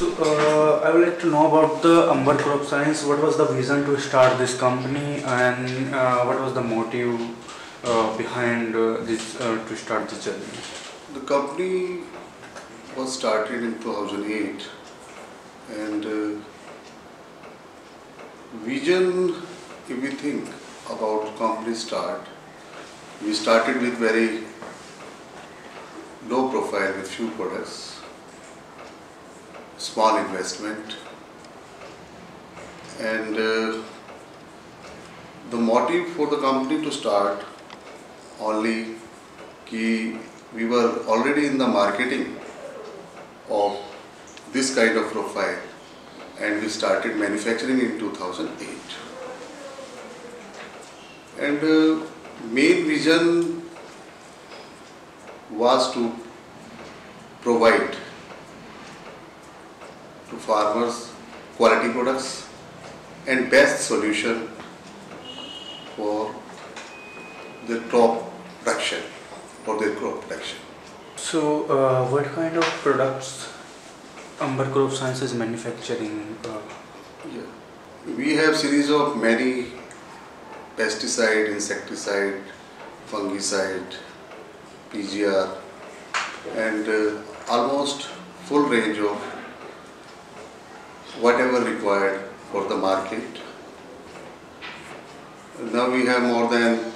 I would like to know about the Amber Crop Science. What was the vision to start this company, and what was the motive behind this to start this journey? The company was started in 2008, and vision, if we think about company start, we started with very low profile with few products, small investment, and the motive for the company to start only कि we were already in the marketing of this kind of profile, and we started manufacturing in 2008. And main vision was to provide to farmers quality products and best solution for their crop production, for their crop protection. So, what kind of products Amber Crop Science is manufacturing? We have series of many pesticide, insecticide, fungicide, PGR, and almost full range of whatever required for the market. Now we have more than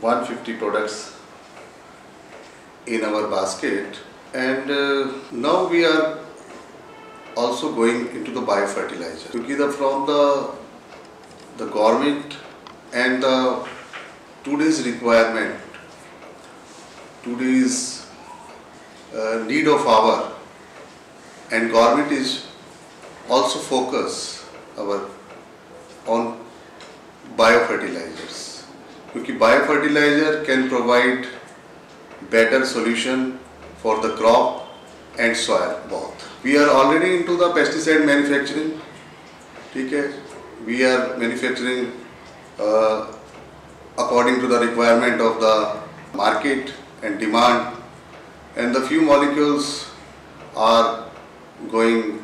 150 products in our basket, and now we are also going into the biofertilizer. Because from the government and the today's requirement, today's need of our, and government is also focus on biofertilizers. Because biofertilizer can provide better solution for the crop and soil both. We are already into the pesticide manufacturing. Okay? We are manufacturing according to the requirement of the market and demand, and the few molecules are going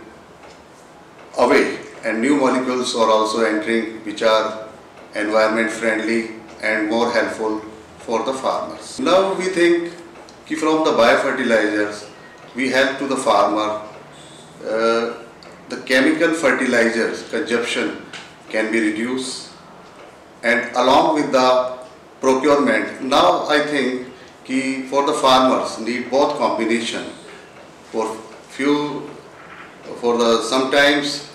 away and new molecules are also entering which are environment friendly and more helpful for the farmers. Now we think that from the biofertilizers we help to the farmer, the chemical fertilizers consumption can be reduced, and along with the procurement, now I think that for the farmers need both combination. Sometimes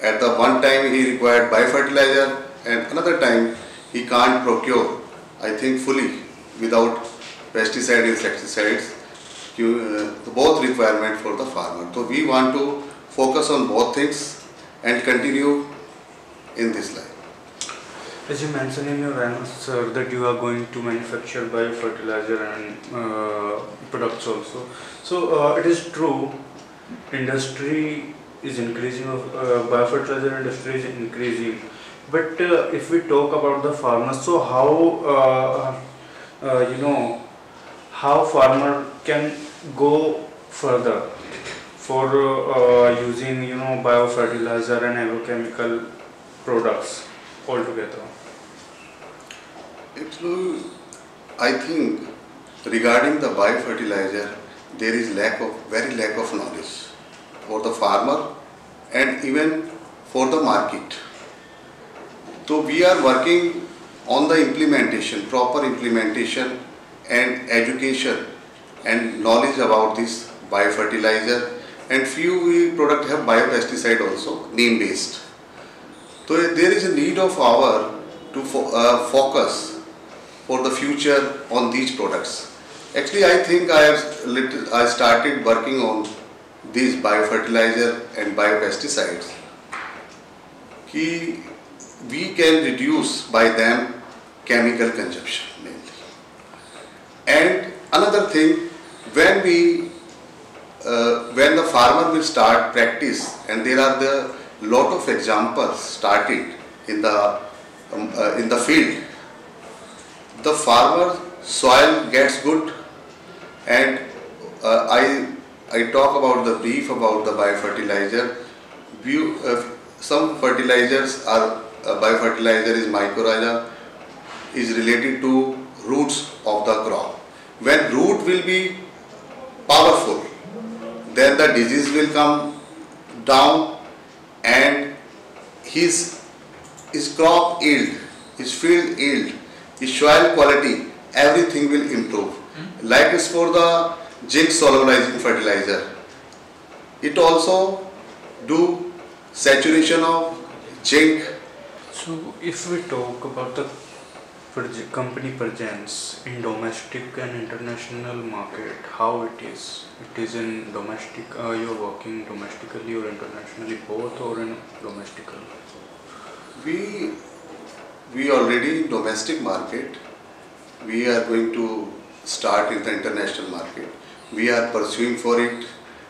at the one time he required biofertilizer, and another time he can't procure, I think, fully without pesticide insecticides, both requirement for the farmer. So we want to focus on both things and continue in this line. As you mentioned in your answer that you are going to manufacture biofertilizer and products also. So it is true, industry is increasing, biofertilizer industry is increasing. But if we talk about the farmers, so how how farmer can go further for using biofertilizer and agrochemical products altogether? Actually, I think regarding the biofertilizer, there is very lack of knowledge for the farmer and even for the market. So we are working on the implementation, proper implementation and education and knowledge about this biofertilizer, and few products have biopesticide also, neem based. So there is a need of our to focus for the future on these products. Actually, I think I started working on these biofertilizer and biopesticides. We can reduce by them chemical consumption mainly. And another thing, when the farmer will start practice, and there are the lot of examples started in the field, the farmer soil gets good, and I I talk about the brief about the biofertilizer, some fertilizers are biofertilizer is mycorrhiza is related to roots of the crop. When root will be powerful, then the disease will come down and his crop yield, his field yield, his soil quality, everything will improve. Like it's for the zinc solubilizing fertilizer. It also do saturation of zinc. So if we talk about the company presence in domestic and international market, how it is? It is in domestic, you're working domestically or internationally, both, or in domestically? We already in domestic market. We are going to start in the international market. We are pursuing for it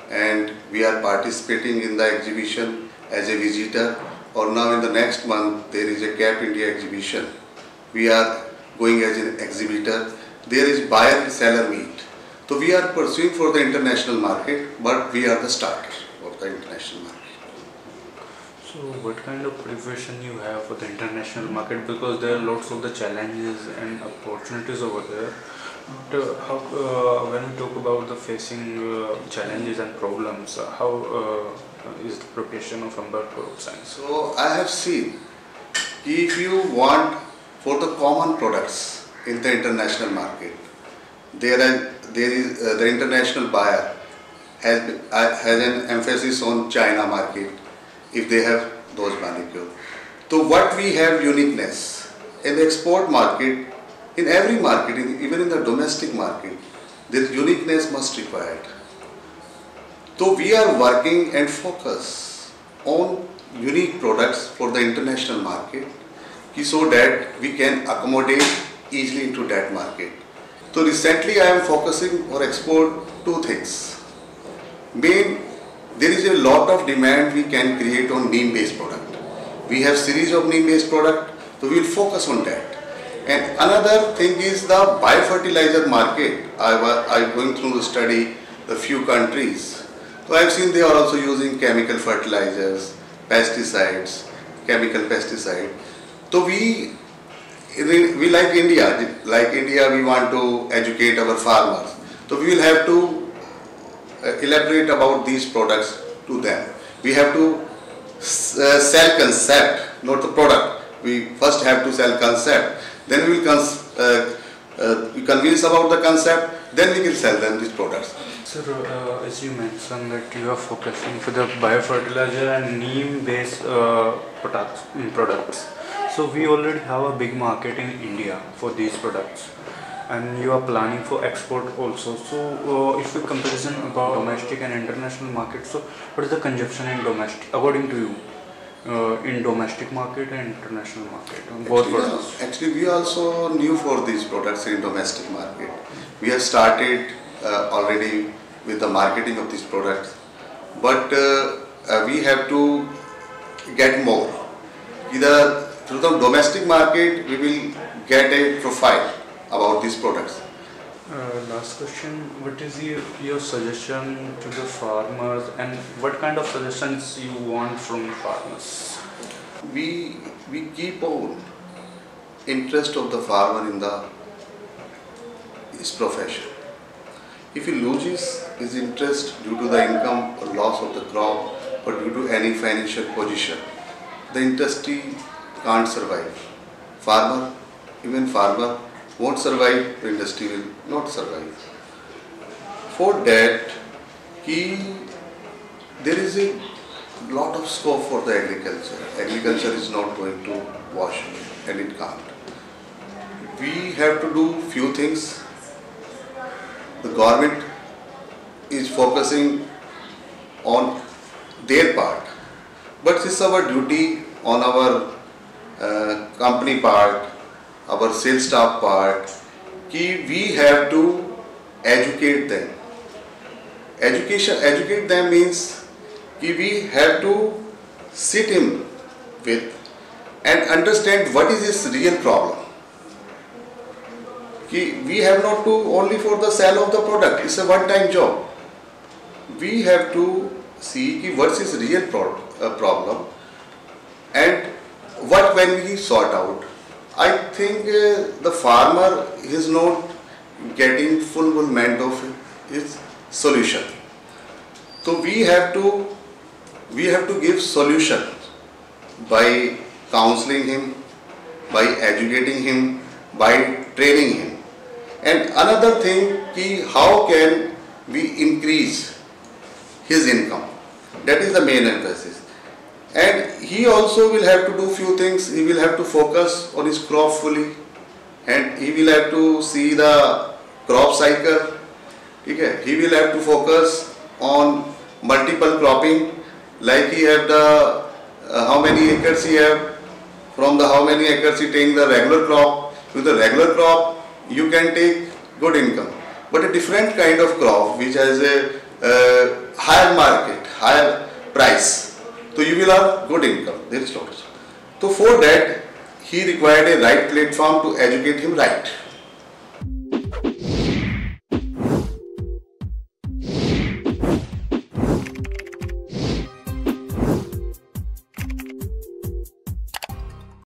and we are participating in the exhibition as a visitor, or now in the next month there is a CAP India exhibition. We are going as an exhibitor. There is buyer and seller meet. So we are pursuing for the international market, but we are the starter for the international market. So what kind of preparation you have for the international market, because there are lots of the challenges and opportunities over there. But when we talk about the facing challenges and problems, how is the preparation of Amber Crop Science? So I have seen, if you want for the common products in the international market, there is the international buyer has an emphasis on China market if they have those molecules. So what we have uniqueness in the export market, in every market, even in the domestic market, this uniqueness must required. So we are working and focus on unique products for the international market so that we can accommodate easily into that market. So recently I am focusing on export two things. Main, there is a lot of demand we can create on neem based product. We have series of neem based product, so we will focus on that. And another thing is the biofertilizer market. I going through the study the few countries. So I have seen they are also using chemical fertilizers, pesticides, chemical pesticide. So we like India. Like India, we want to educate our farmers. So we will have to elaborate about these products to them. We have to sell concept, not the product. We first have to sell concept. Then we will convince about the concept. Then we will sell them these products. Sir, as you mentioned that you are focusing for the biofertilizer and neem-based products. So we already have a big market in India for these products, and you are planning for export also. So if we comparison about domestic and international market, so what is the consumption in domestic according to you? In domestic market and international market, both products? Actually, we also new for these products in domestic market. We have started already with the marketing of these products, but we have to get more. Either through the domestic market, we will get a profile about these products. Last question, what is your suggestion to the farmers, and what kind of suggestions you want from farmers? We keep on interest of the farmer in his profession. If he loses his interest due to the income or loss of the crop or due to any financial position, the industry can't survive. Even farmer won't survive, the industry will not survive. For that, there is a lot of scope for the agriculture. Agriculture is not going to wash and it can't. We have to do few things. The government is focusing on their part, but it's our duty on our company part, our sales staff part, we have to educate them. Educate them means we have to sit him with and understand what is his real problem. We have not to only for the sale of the product, it's a one-time job. we have to see ki what's his real problem and what when we sort out. I think the farmer is not getting fulfillment of his solution. So we have to give solution by counseling him, by educating him, by training him. And another thing, ki how can we increase his income? That is the main emphasis. And he also will have to do few things. He will have to focus on his crop fully, and he will have to see the crop cycle. Okay? He will have to focus on multiple cropping, like he have the how many acres he have, from the how many acres he take the regular crop. With the regular crop you can take good income, but a different kind of crop which has a higher market, higher price, so you will have good income. There is no. So for that he required a right platform to educate him right.